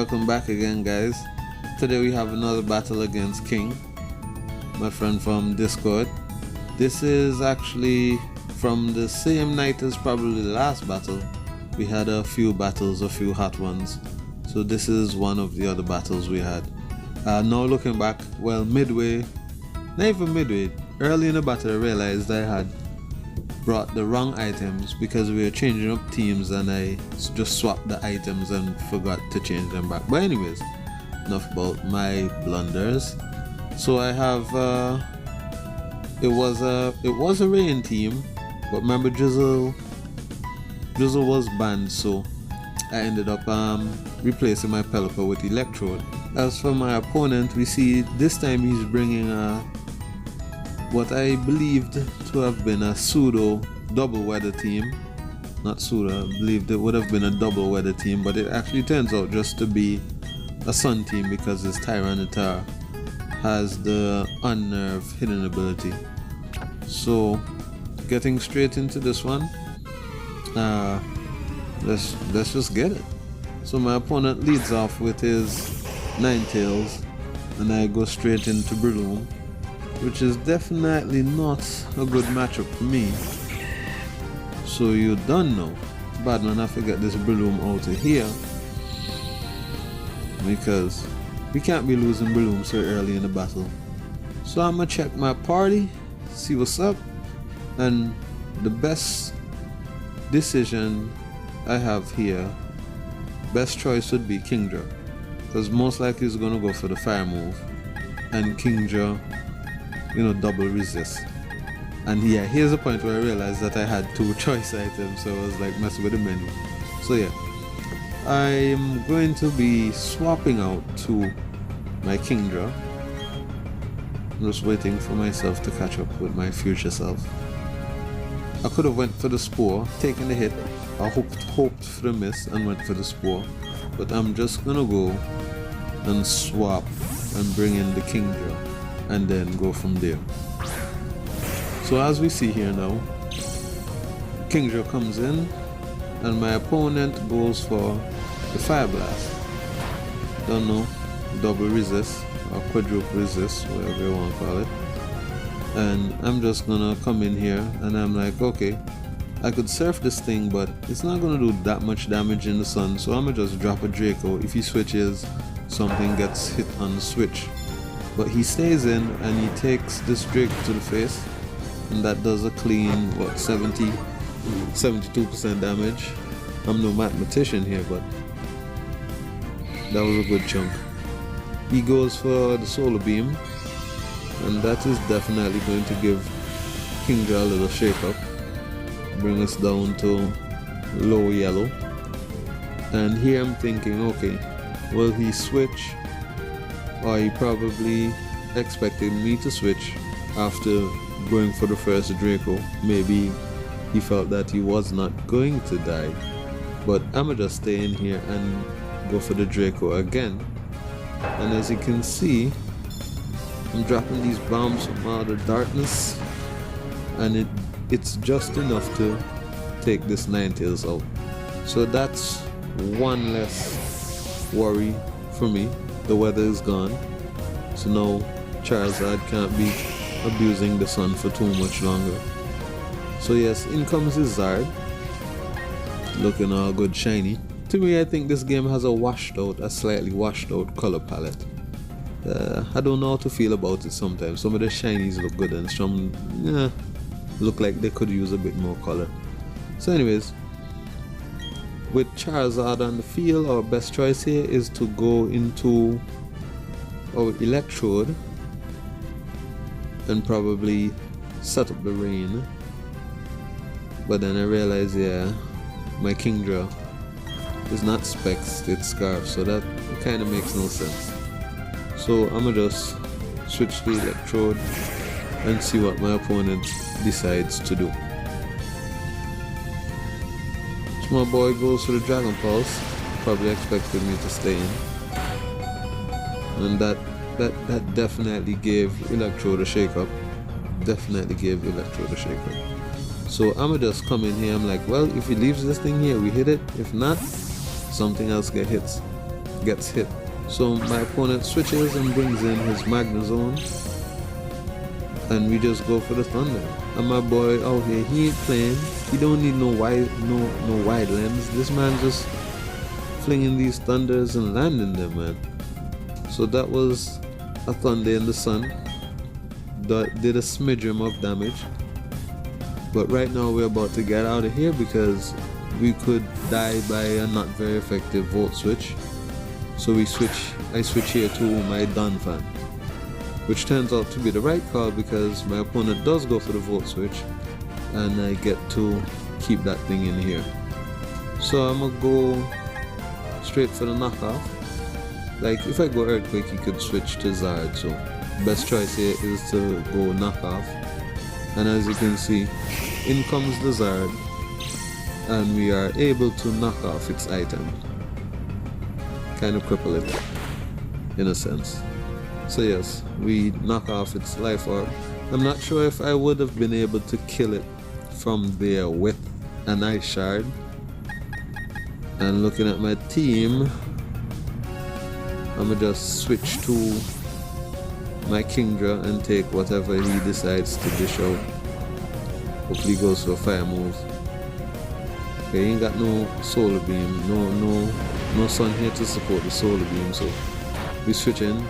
Welcome back again, guys. Today we have another battle against King, my friend from Discord. This is actually from the same night as probably the last battle. We had a few battles, a few hot ones. So this is one of the other battles we had. Now looking back, well, midway, not even midway, early in the battle I realized I had brought the wrong items because we were changing up teams and I just swapped the items and forgot to change them back. But anyways, enough about my blunders. So I have it was a rain team, but remember Drizzle was banned, so I ended up replacing my Pelipper with Electrode. As for my opponent, we see this time he's bringing what I believed to have been a pseudo double weather team. Not pseudo, I believed it would have been a double weather team, but it actually turns out just to be a sun team because his Tyranitar has the Unnerve hidden ability. So getting straight into this one, let's just get it. So my opponent leads off with his Ninetales and I go straight into Breloom, which is definitely not a good matchup for me. So you don't know. Bad man, I forget this Breloom out of here because we can't be losing Breloom so early in the battle. So I'm gonna check my party, see what's up, and the best decision I have here, best choice would be Kingdra, because most likely he's gonna go for the fire move, and Kingdra, double resist. And yeah, here's the point where I realized that I had two choice items, so I was like messing with the menu. So yeah, I'm going to be swapping out to my Kingdra. I'm just waiting for myself to catch up with my future self. I could have went for the Spore, taken the hit, I hoped for the miss and went for the Spore, but I'm just gonna go and swap and bring in the Kingdra and then go from there. So as we see here now, Kingdra comes in and my opponent goes for the Fire Blast. Don't know, double resist or quadruple resist, whatever you want to call it. And I'm just gonna come in here and I'm like, okay, I could surf this thing, but it's not gonna do that much damage in the sun, so I'm gonna just drop a Draco. If he switches, something gets hit on the switch. But he stays in and he takes this Draco to the face, and that does a clean, 72% damage. I'm no mathematician here, but that was a good chunk. He goes for the Solar Beam, and that is definitely going to give Kingdra a little shake up, bring us down to low yellow. And here I'm thinking, okay, will he switch, or he probably expected me to switch after going for the first Draco. Maybe he felt that he was not going to die, but I'ma just stay in here and go for the Draco again. And as you can see, I'm dropping these bombs from outer darkness, and it's just enough to take this Ninetales out. So that's one less worry for me. The weather is gone, so now Charizard can't be abusing the sun for too much longer. So yes, in comes his Zard, looking all good shiny. To me, I think this game has a slightly washed out color palette. I don't know how to feel about it sometimes. Some of the shinies look good and some look like they could use a bit more color. So anyways, with Charizard on the field, our best choice here is to go into our Electrode and probably set up the rain. But then I realized, yeah, my Kingdra is not Specs, it's Scarf, so that kind of makes no sense. So I'm gonna just switch to Electrode and see what my opponent decides to do. So my boy goes for the Dragon Pulse, probably expected me to stay in. And that definitely gave Electrode a shake up. So I'ma just come in here, I'm like, well, if he leaves this thing here, we hit it. If not, something else get hit. gets hit. So my opponent switches and brings in his Magnezone, and we just go for the Thunder. And my boy out here, he ain't playing. He don't need no wide lens. This man just flinging these Thunders and landing them, man. So that was a Thunder in the Sun. That did a smidgen of damage. But right now we're about to get out of here because we could die by a not very effective Volt Switch. So I switch here to my Donphan, which turns out to be the right call because my opponent does go for the Volt Switch and I get to keep that thing in here. So I'm gonna go straight for the knockoff. Like if I go Earthquake, he could switch to Zard, so best choice here is to go knockoff. And as you can see, in comes the Zard and we are able to knock off its item. Kind of cripple it in a sense. So yes, we knock off its life orb. I'm not sure if I would have been able to kill it from there with an Ice Shard. And looking at my team, I'm gonna just switch to my Kingdra and take whatever he decides to dish out. Hopefully he goes for a fire move. Okay, he ain't got no solar beam, no sun here to support the solar beam, so we switch in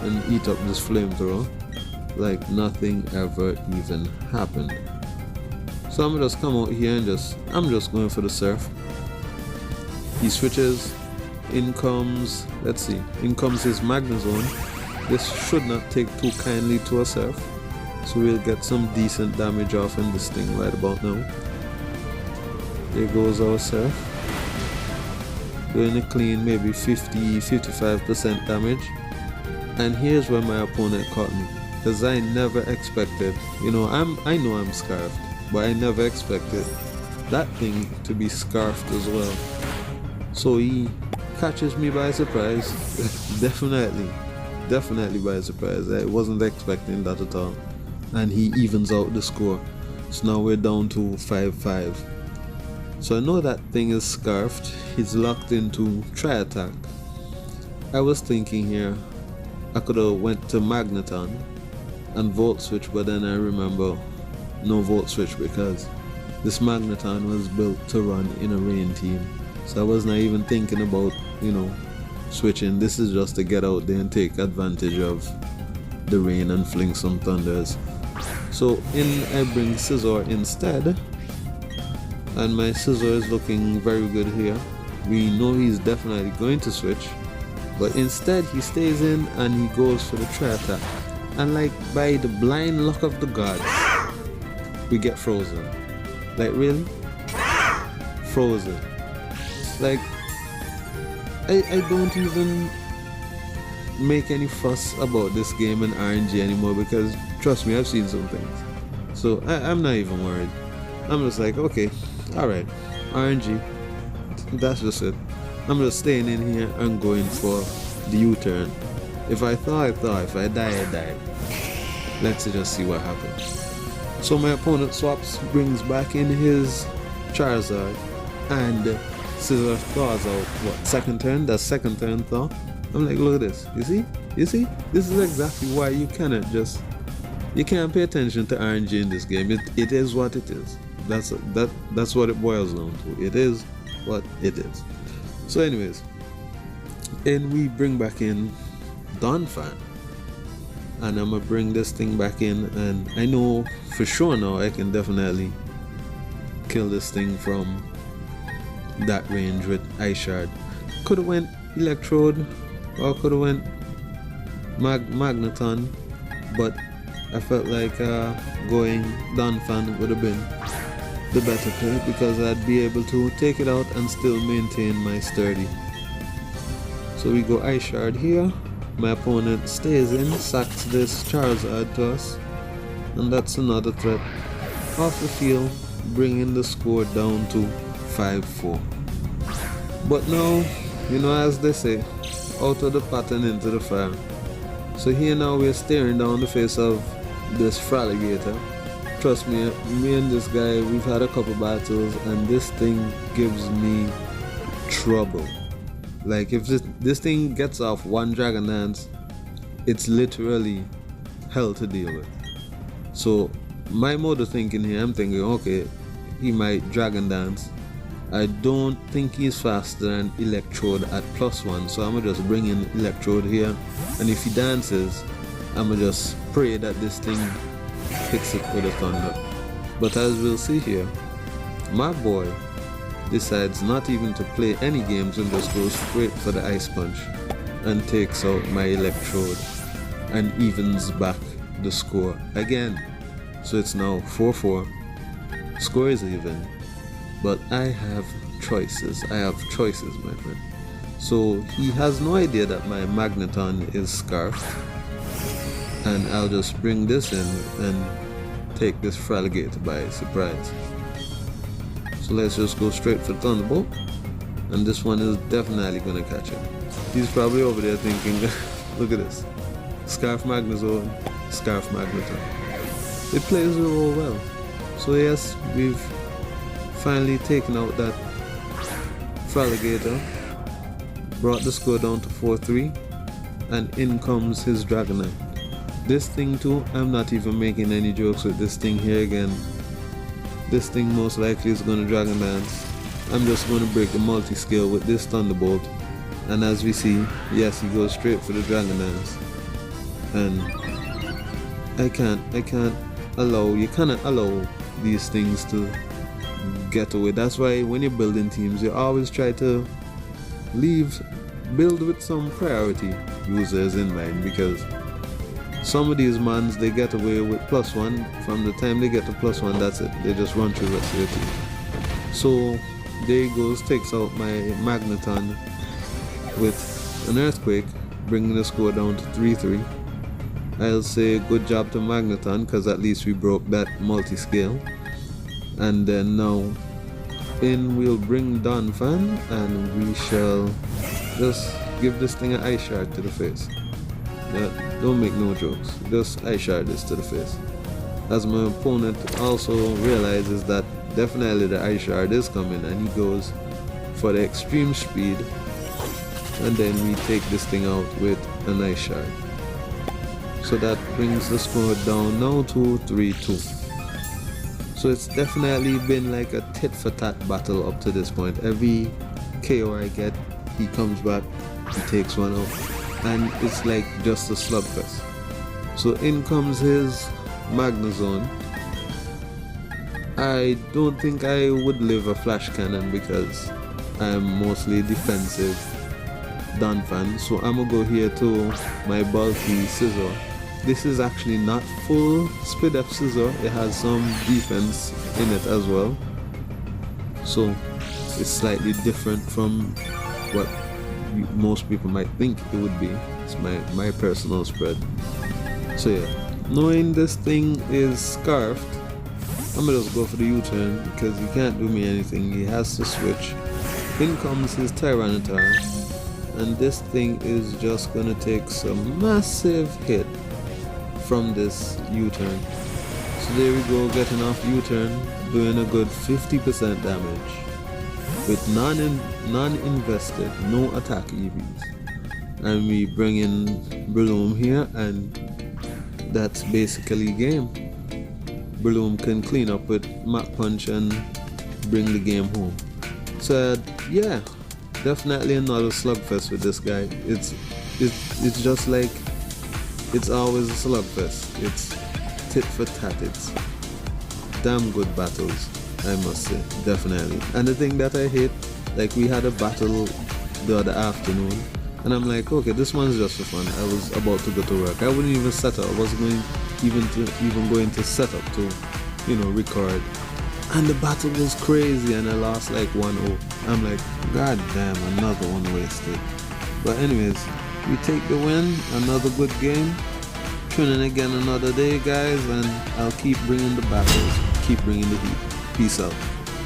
and eat up this flamethrower like nothing ever even happened. So I'm gonna just come out here and I'm just going for the Surf. He switches, in comes his Magnezone. This should not take too kindly to a Surf, so we'll get some decent damage off in this thing right about now. There goes our Surf, doing a clean maybe 50-55% damage. And here's where my opponent caught me, because I never expected, I know I'm scarfed, but I never expected that thing to be scarfed as well. So he catches me by surprise. definitely by surprise. I wasn't expecting that at all, and he evens out the score. So now we're down to 5-5. So I know that thing is scarfed. He's locked into Tri-Attack. I was thinking here I could have went to Magneton and Volt Switch, but then I remember no Volt Switch because this Magneton was built to run in a rain team. So I was not even thinking about, switching. This is just to get out there and take advantage of the rain and fling some Thunders. So in I bring Scizor instead, and my Scizor is looking very good here. We know he's definitely going to switch, but instead he stays in and he goes for the Tri-Attack. And like by the blind luck of the gods, we get frozen. Like really? Frozen. Like I don't even make any fuss about this game and RNG anymore because trust me, I've seen some things. So I'm not even worried. I'm just like, okay, alright, RNG, that's just it. I'm just staying in here and going for the U-turn. If I thaw, I thaw. If I die, I die. Let's just see what happens. So my opponent swaps, brings back in his Charizard, and Scizor thaws out. What, second turn? That's second turn thaw. I'm like, look at this. You see? This is exactly why you can't pay attention to RNG in this game. It is what it is. That's what it boils down to. It is what it is. So anyways, and we bring back in Donphan, and I'm gonna bring this thing back in, and I know for sure now I can definitely kill this thing from that range with Ice Shard. Could have went Electrode or could have went Magneton, but I felt like going Donphan would have been the better play because I'd be able to take it out and still maintain my sturdy. So we go Ice Shard here. My opponent stays in, sacks this Charizard to us, and that's another threat off the field, bringing the score down to 5-4. But now, as they say, out of the pot and into the fire. So here now we're staring down the face of this Fraligator. Trust me and this guy, we've had a couple battles and this thing gives me trouble. Like if this thing gets off one Dragon Dance, it's literally hell to deal with. So my mode of thinking here, I'm thinking, okay, he might Dragon Dance. I don't think he's faster than Electrode at +1, so I'm gonna just bring in Electrode here, and if he dances, I'm gonna just pray that this thing hits it with a Thunder. But as we'll see here, my boy decides not even to play any games and just goes straight for the Ice Punch and takes out my Electrode and evens back the score again. So it's now 4-4. Score is even, but I have choices. I have choices, my friend. So he has no idea that my Magneton is scarfed, and I'll just bring this in and take this Fraligator by surprise. So let's just go straight for Thunderbolt, and this one is definitely gonna catch him. He's probably over there thinking, look at this, Scarf Magnezone, Scarf Magneton. It plays the role well. So yes, we've finally taken out that Fraligator, brought the score down to 4-3, and in comes his Dragonite. This thing too, I'm not even making any jokes with this thing here again. This thing most likely is going to Dragon Dance. I'm just going to break the multi-scale with this Thunderbolt, and as we see, yes, he goes straight for the Dragon Dance. And you cannot allow these things to get away. That's why when you're building teams, you always try to build with some priority users in mind, because some of these mans, they get away with +1. From the time they get to +1, that's it, they just run through the rest of your team. So there he goes, takes out my Magneton with an Earthquake, bringing the score down to 3-3. I'll say good job to Magneton, because at least we broke that multi-scale. And then now in we'll bring Donphan, and we shall just give this thing an Ice Shard to the face. Don't make no jokes, just Ice Shard this to the face. As my opponent also realizes that definitely the Ice Shard is coming, and he goes for the extreme speed, and then we take this thing out with an Ice Shard. So that brings the score down now to 3-2. So it's definitely been like a tit-for-tat battle up to this point. Every KO I get, he comes back, he takes one out, and it's like just a slugfest. So in comes his Magnezone. I don't think I would live a Flash Cannon because I'm mostly defensive Donphan. So I'm gonna go here to my bulky Scizor. This is actually not full Speed F Scizor, it has some defense in it as well. So it's slightly different from what most people might think it would be. It's my personal spread. So yeah, knowing this thing is scarfed, I'm gonna just go for the U-turn because he can't do me anything, he has to switch. In comes his Tyranitar, and this thing is just gonna take some massive hit from this U-turn. So there we go, getting off U-turn, doing a good 50% damage with non-invested, no attack EVs. And we bring in Breloom here, and that's basically game. Breloom can clean up with Mach Punch and bring the game home. So yeah, definitely another slugfest with this guy. It's just like, it's always a slugfest. It's tit for tat. It's damn good battles, I must say, definitely. And the thing that I hate, like we had a battle the other afternoon, and I'm like, okay, this one's just for fun. I was about to go to work. I wouldn't even set up. I wasn't going to set up to, record. And the battle was crazy, and I lost like 1-0. I'm like, god damn, another one wasted. But anyways, we take the win, another good game. Tune in again another day, guys, and I'll keep bringing the battles, keep bringing the heat. Peace out.